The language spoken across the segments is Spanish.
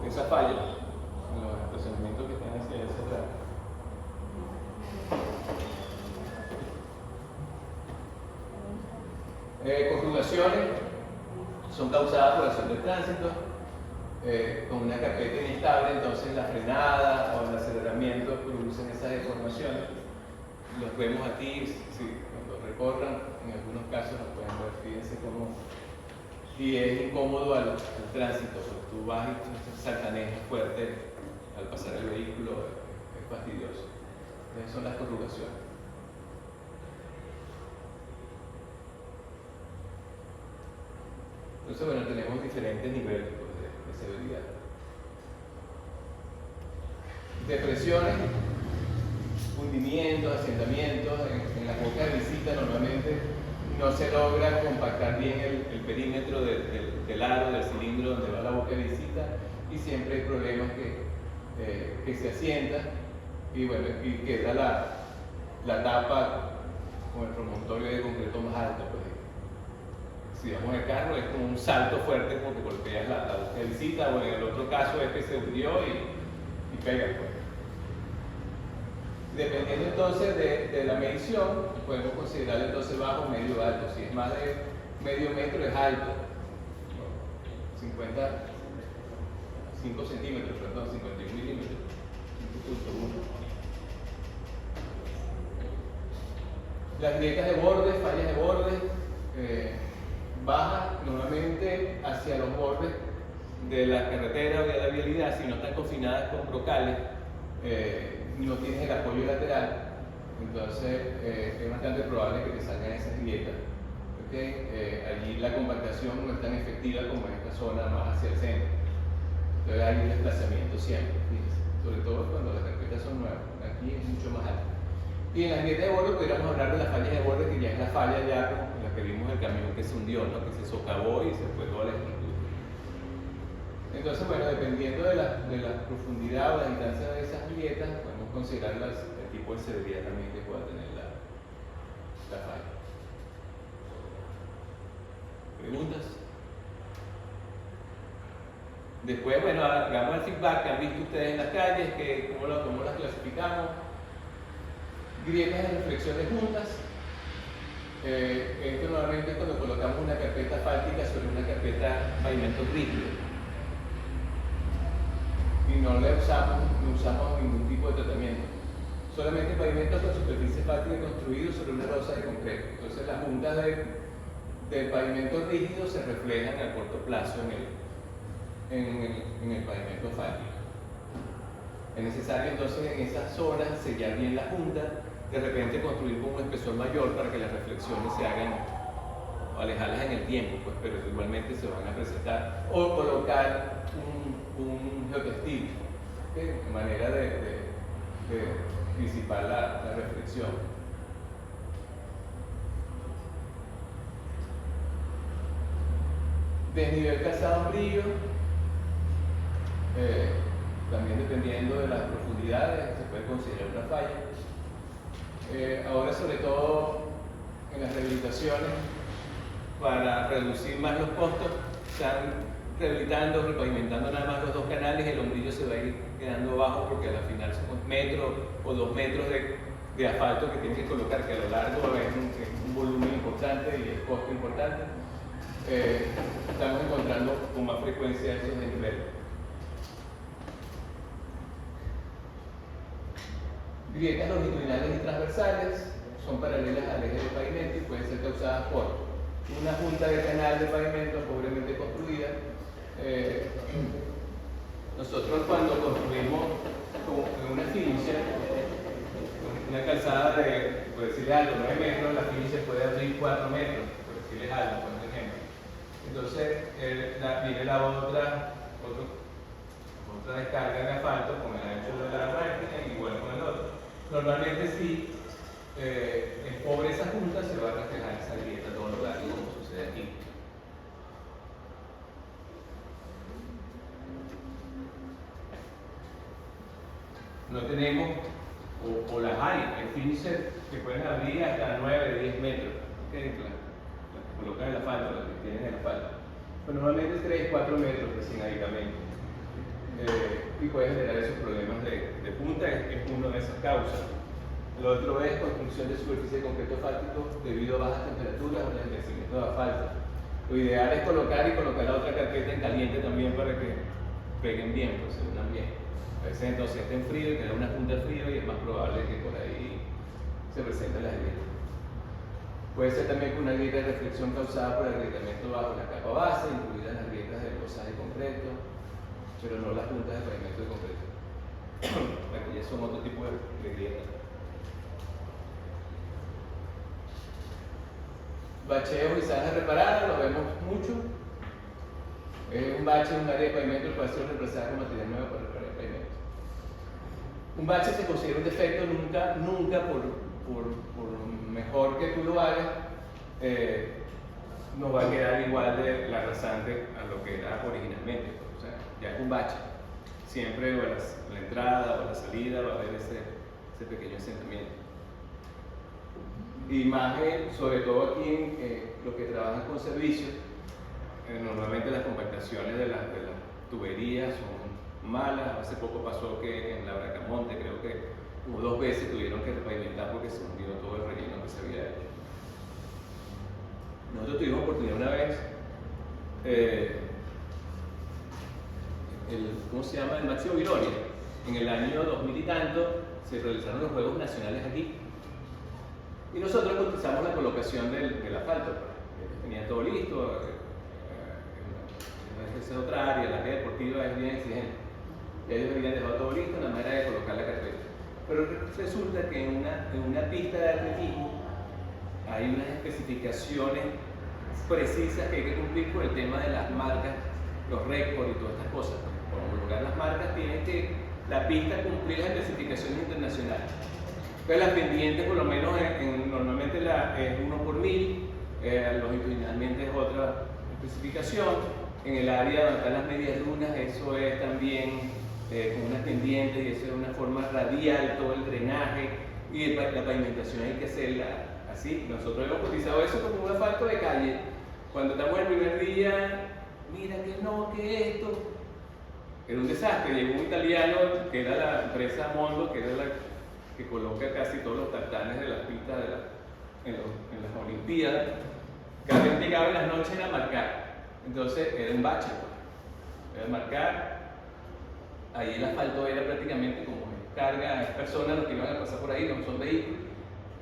esa falla en los estacionamientos que están hacia ese lado. Conjugaciones son causadas por acción del tránsito, con una carpeta inestable, entonces la frenada o el aceleramiento producen esas deformaciones. Los vemos aquí, cuando recorran, en algunos casos los pueden ver, fíjense cómo, y es incómodo al tránsito, porque tú vas y tú saltanejas fuerte al pasar el vehículo, es fastidioso. Esas son las corrugaciones. Entonces, bueno, tenemos diferentes niveles pues, de severidad. Depresiones, hundimientos, asentamientos, en las bocas de visita normalmente no se logra compactar bien el perímetro del aro, del cilindro donde va la boca de visita, y siempre hay problemas que se asientan y bueno, y queda la tapa con el promontorio de concreto más alto. Pues. Si vamos en el carro es como un salto fuerte porque golpeas la boca de visita, o en el otro caso es que se hundió y pega. Pues. Dependiendo entonces de la medición, podemos considerar entonces bajo, medio o alto. Si es más de medio metro es alto, 5 centímetros, perdón, 51 milímetros, 5.1. Las grietas de borde, fallas de borde, bajan normalmente hacia los bordes de la carretera o de la vialidad. Si no están confinadas con brocales, no tienes el apoyo lateral, entonces es bastante probable que te salgan esas grietas. ¿Okay? Allí la compactación no es tan efectiva como en esta zona más hacia el centro. Entonces hay un desplazamiento siempre, fíjense, sobre todo cuando las carpetas son nuevas. Aquí es mucho más alto. Y en las grietas de borde podríamos hablar de las fallas de borde, que ya es la falla ya como la que vimos el camión que se hundió, ¿no? Que se socavó y se fue toda la estructura. Entonces, bueno, dependiendo de la profundidad o la distancia de esas grietas, podemos considerar el tipo de severidad también que pueda tener la falla. ¿Preguntas? Después, bueno, hagamos el feedback que han visto ustedes en las calles, cómo las clasificamos. Grietas de reflexiones juntas. Esto normalmente es cuando colocamos una carpeta asfáltica sobre una carpeta pavimento rígido y no usamos ningún tipo de tratamiento. Solamente pavimentos con superficie asfáltica construidos sobre una losa de concreto. Entonces las juntas del pavimento rígido se reflejan a corto plazo en el pavimento asfáltico. Es necesario entonces en esas zonas sellar bien la junta, de repente construir con un espesor mayor para que las reflexiones se hagan, o alejarlas en el tiempo, pues, pero igualmente se van a presentar, o colocar un geotextil, ¿okay? De manera de disipar la reflexión. Desnivel calzado brillo, también dependiendo de las profundidades se puede considerar una falla. Ahora, sobre todo en las rehabilitaciones, para reducir más los costos, están rehabilitando, repavimentando nada más los 2 canales, el hombrillo se va a ir quedando bajo porque al final son 1 metro o 2 metros de asfalto que tienes que colocar, que a lo largo es un volumen importante y el costo importante. Estamos encontrando con más frecuencia esos desniveles. Grietas longitudinales y transversales son paralelas al eje del pavimento y pueden ser causadas por una junta de canal de pavimento pobremente construida. Nosotros cuando construimos una finisher, una calzada de, por decirle algo, 9 metros, la finisher puede abrir 4 metros, por decirles algo, por ejemplo. Entonces viene la otra descarga de asfalto con el ancho de la máquina y igual con el otro. Normalmente si es pobre esa junta, se va a reflejar esa grieta todo lo largo, como sucede aquí. No tenemos, o las hay finisher que pueden abrir hasta 9, 10 metros, ¿okay? Las que colocan el asfalto, las que tienen el asfalto. Pero normalmente 3, 4 metros sin aditamento. y puede generar esos problemas de punta, es una de esas causas. Lo otro es construcción de superficie de concreto asfáltico debido a bajas temperaturas o el envejecimiento de asfalto. Lo ideal es colocar la otra carpeta en caliente también para que peguen bien, pues se unan bien. A veces entonces está en frío y queda una punta de frío y es más probable que por ahí se presenten las grietas. Puede ser también con una grieta de reflexión causada por el agrietamiento bajo la capa base, incluidas las grietas de losas de concreto, pero no las puntas de pavimento de concreto. Aquí ya son otro tipo de grietas. Bacheos y zanjas reparadas, lo vemos mucho. Un bache en un área de pavimento puede ser reemplazado con material nuevo para reparar el pavimento. Un bache se considera un defecto nunca por mejor que tú lo hagas, no va a quedar igual de la rasante a lo que era originalmente. O sea, ya es un bache. Siempre o la entrada o la salida va a haber ese pequeño asentamiento. Y más, sobre todo aquí en los que trabajan con servicios, normalmente las compactaciones de las tuberías son malas. Hace poco pasó que en la Bracamonte, creo que como 2 veces tuvieron que repavimentar porque se hundió todo el relleno que se había hecho. Nosotros tuvimos oportunidad una vez, ¿cómo se llama? El Máximo Viloria. En el año 2000 y tanto se realizaron los Juegos Nacionales aquí. Y nosotros cotizamos la colocación del asfalto. Tenía todo listo. Esa es otra área, la área deportiva es bien exigente. Y ellos habían dejado todo listo, nada más era de colocar la carpeta. Pero resulta que en una pista de atletismo hay unas especificaciones precisas que hay que cumplir con el tema de las marcas, los récords y todas estas cosas. Para homologar las marcas tiene que la pista cumplir las especificaciones internacionales. Entonces las pendientes, por lo menos normalmente es 1 por 1000, longitudinalmente es otra especificación. En el área donde están las medias lunas, eso es también con unas pendientes y eso es una forma radial, todo el drenaje y la pavimentación hay que hacerla así. Nosotros hemos cotizado eso como un asfalto de calle. Cuando estamos el primer día, mira que no, que esto. Era un desastre. Llegó un italiano que era la empresa Mondo, que era la que coloca casi todos los tartanes de las pistas en las Olimpiadas. Cada vez llegaba en las noches a marcar. Entonces era un bache, era marcar. Ahí el asfalto era prácticamente como carga, es personas los que iban a pasar por ahí, no son vehículos.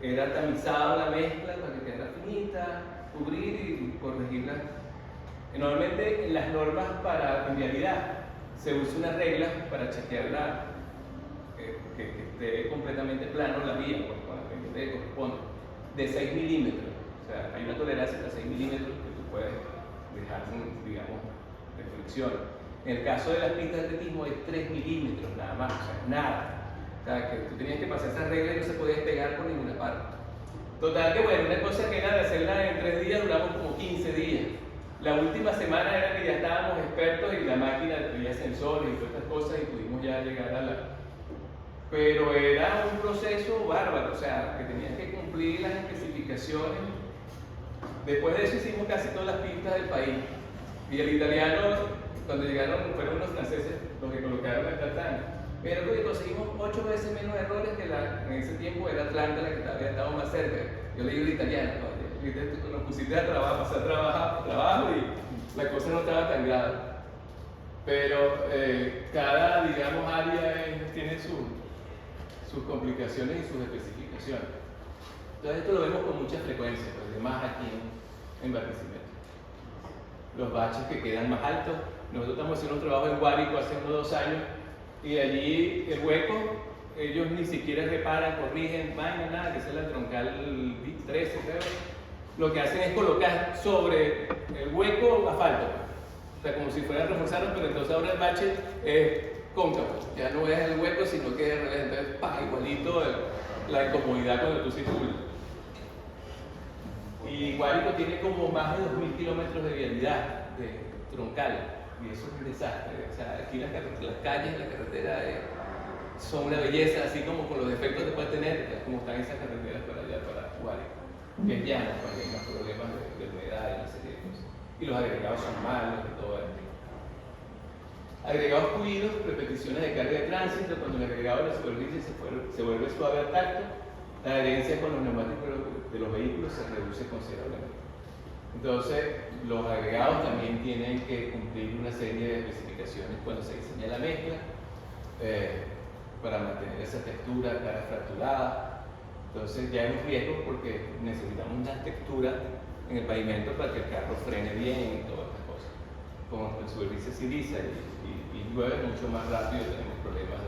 Era tamizado la mezcla para que quedara finita, cubrir y corregirla. Normalmente en las normas para vialidad se usa una regla para chequearla, que esté completamente plano la vía, con la pendiente que corresponde, de 6 milímetros. O sea, hay una tolerancia hasta 6 milímetros que tú puedes dejar, digamos, de fricción. En el caso de las pistas de atletismo es 3 milímetros nada más, o sea, nada. O sea, que tú tenías que pasar esa regla y no se podía despegar por ninguna parte. Total que bueno, una cosa que era de hacerla en 3 días, duramos como 15 días. La última semana era que ya estábamos expertos y la máquina tenía sensores y todas estas cosas y pudimos ya llegar a la... Pero era un proceso bárbaro, o sea, que tenías que cumplir las especificaciones. Después de eso hicimos casi todas las pistas del país. Y el italiano, cuando llegaron, fueron los franceses los que colocaron el tartán. Pero que conseguimos 8 veces menos errores que en ese tiempo era Atlanta la que había estado más cerca. Yo le digo al italiano, nos pusiste a trabajar, pasar trabajo y la cosa no estaba tan grave. Pero cada, digamos, área tiene sus complicaciones y sus especificaciones. Entonces esto lo vemos con mucha frecuencia, pues, además aquí en Barquisimeto. Los baches que quedan más altos. Nosotros estamos haciendo un trabajo en Guárico hace unos 2 años y allí el hueco, ellos ni siquiera reparan, corrigen, nada, que es la troncal 13, creo. Lo que hacen es colocar sobre el hueco asfalto. O sea, como si fuera a reforzarlo, pero entonces ahora el bache es cóncavo. Ya no es el hueco, sino que es al revés. Entonces, igualito la incomodidad cuando tú circulas. Y Guárico tiene como más de 2000 kilómetros de vialidad troncal. Y eso es un desastre. O sea, aquí las calles, la carretera son una belleza, así como con los defectos que puede tener, como están esas carreteras para allá, para Guárico. Que es llano, porque hay más problemas de humedad y una serie de cosas. Y los agregados son malos y todo esto. Agregados pulidos, repeticiones de carga de tránsito, cuando el agregado de la superficie se vuelve suave al tacto, la adherencia con los neumáticos de los vehículos se reduce considerablemente. Entonces, los agregados también tienen que cumplir una serie de especificaciones cuando se diseña la mezcla, para mantener esa textura, cara fracturada. Entonces ya hay un riesgo porque necesitamos una textura en el pavimento para que el carro frene bien y todas estas cosas. Como en superficie siliza y llueve mucho más rápido, tenemos problemas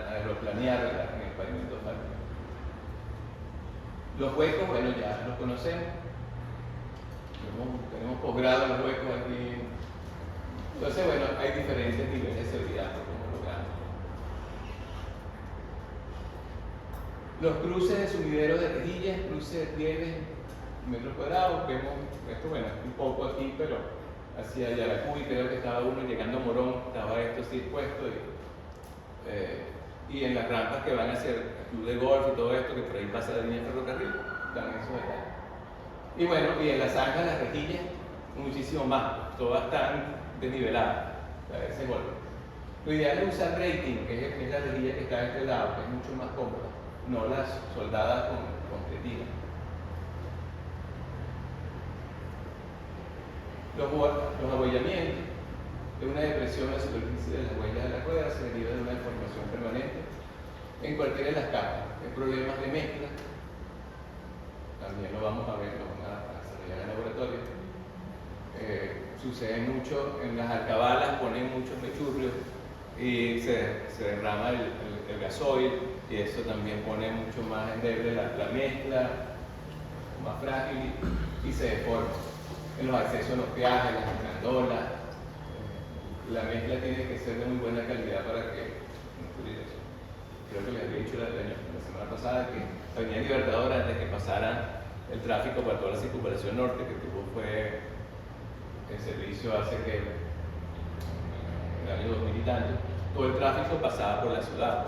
aeroplanear en el pavimento asfáltico. Los huecos, bueno, ya los conocemos. Tenemos posgrado en los huecos aquí. Entonces, bueno, hay diferentes niveles de seguridad por cómo logramos. Los cruces de sumideros de rejillas, cruces de pliegues, metros cuadrados, vemos esto, bueno, un poco aquí, pero hacia Yaracuy, creo que estaba uno llegando a Morón, estaba esto así puesto, y en las rampas que van hacia el club de golf y todo esto, que por ahí pasa la línea de ferrocarril, están esos detalles. Y bueno, y en las zanjas, las rejillas, muchísimo más, todas están desniveladas, ese golpe. Lo ideal es usar rating, que es la rejilla que está de este lado, que es mucho más cómoda, no las soldadas con pretina. Los abollamientos es una depresión en la superficie de las huellas de la rueda, se deriva de una deformación permanente en cualquiera de las capas. Hay problemas de mezcla, también lo vamos a ver, lo vamos a desarrollar en el laboratorio. Sucede mucho en las alcabalas, ponen muchos mechurrios y se derrama el gasoil, y eso también pone mucho más endeble la mezcla, más frágil y se deforma. En los accesos a los peajes, las gandolas, la mezcla tiene que ser de muy buena calidad para que no ocurra eso. Creo que les había dicho la semana pasada que la Avenida Libertador, antes de que pasara el tráfico para toda la circunvalación norte, que tuvo fue el servicio hace que en el año 2000 y tanto, todo el tráfico pasaba por la ciudad,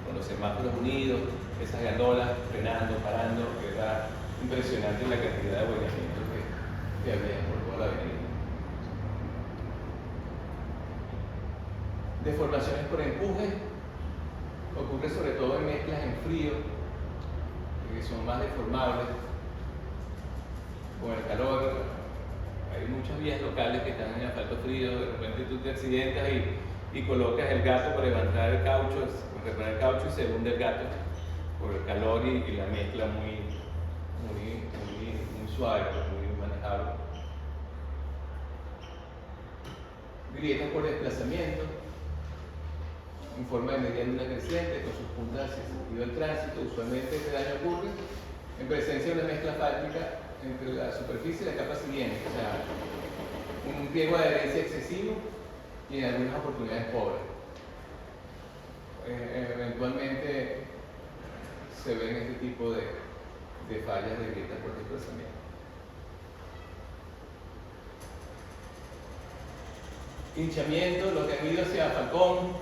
con los semáforos unidos, esas gandolas frenando, parando, que era impresionante la cantidad de abollamientos que había por toda la avenida. Deformaciones por empuje ocurre sobre todo en mezclas en frío, que son más deformables. Con el calor, hay muchas vías locales que están en asfalto frío, de repente tú te accidentas y colocas el gato para levantar el caucho, reparar el caucho, y se hunde el gato por el calor y la mezcla muy suave, muy manejable. Grietas por desplazamiento, en forma de mediana una creciente, con sus puntas hacia el sentido del tránsito. Usualmente este daño ocurre en presencia de una mezcla asfáltica entre la superficie y la capa siguiente, o sea, un pliego de adherencia excesivo y en algunas oportunidades pobre. Eventualmente se ven este tipo de fallas de grietas por desplazamiento. Hinchamiento, lo que han ido hacia Falcón,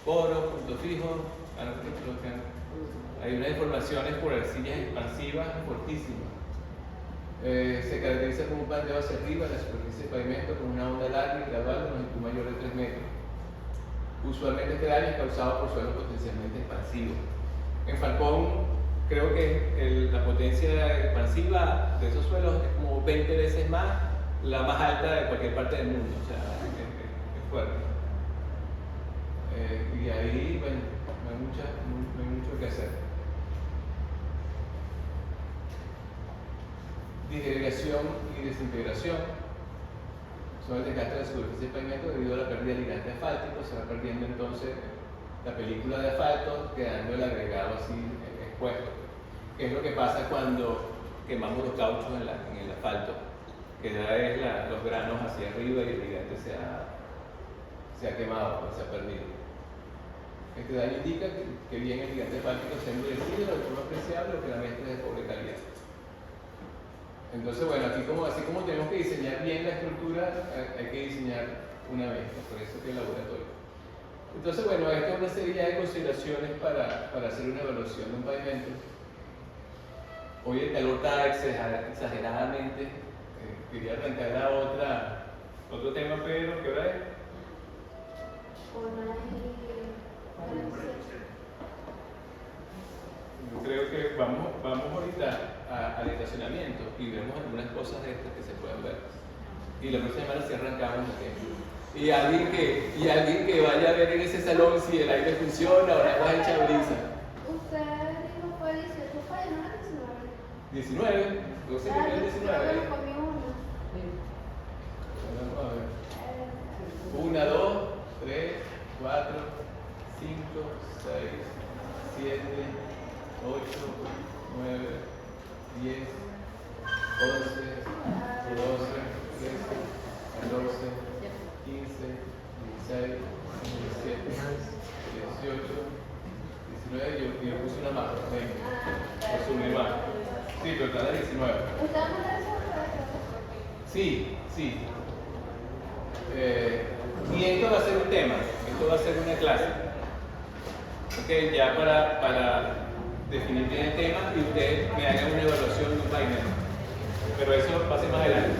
Poro, Punto Fijo, hay unas deformaciones por arcillas expansivas fortísimas. Se caracteriza como un pandeo hacia arriba en la superficie del pavimento con una onda larga y gradual de longitud mayor de 3 metros. Usualmente este daño es causado por suelos potencialmente expansivos. En Falcón, creo que la potencia expansiva de esos suelos es como 20 veces más la más alta de cualquier parte del mundo, o sea, es fuerte. Y ahí, bueno, no hay mucho que hacer. Disgregación y desintegración son el desgaste de la superficie del pavimento debido a la pérdida de ligante asfáltico. Se va perdiendo entonces la película de asfalto, quedando el agregado así expuesto. ¿Qué es lo que pasa cuando quemamos los cauchos en el asfalto? Que ya es los granos hacia arriba y el ligante se ha quemado, se ha perdido. Este daño indica que bien el ligante asfáltico se ha endurecido de forma apreciable o que la mezcla es de pobre calidad. Entonces, bueno, así como tenemos que diseñar bien la estructura, hay que diseñar una mezcla, por eso que el laboratorio. Entonces, bueno, esta es una serie de consideraciones para hacer una evaluación de un pavimento. hoy el calor está exageradamente. Quería arrancar la otro tema, pero ¿qué hora es? Yo creo que vamos ahorita al estacionamiento y vemos algunas cosas de estas que se pueden ver. Y la próxima semana sí arrancamos el tema. Y alguien que vaya a ver en ese salón si el aire funciona o la cosa hecha brisa. Usted dijo fue 18, fue no era 19. 19, yo sé que es 19. Yo comí uno. Vamos a ver. 1, 2, 3, 4, 5, 6, 7, 8, 9, 10, 11, 12, 13, 14, 15, 16, 17, 18, 19, yo puse una más, venga, sumé más. Sí, pero está de 19. ¿Usted va a mandar eso? Sí. Y esto va a ser un tema, esto va a ser una clase. Ok, ya para definir bien el tema y ustedes me hagan una evaluación de un vainero. Pero eso va a ser más adelante.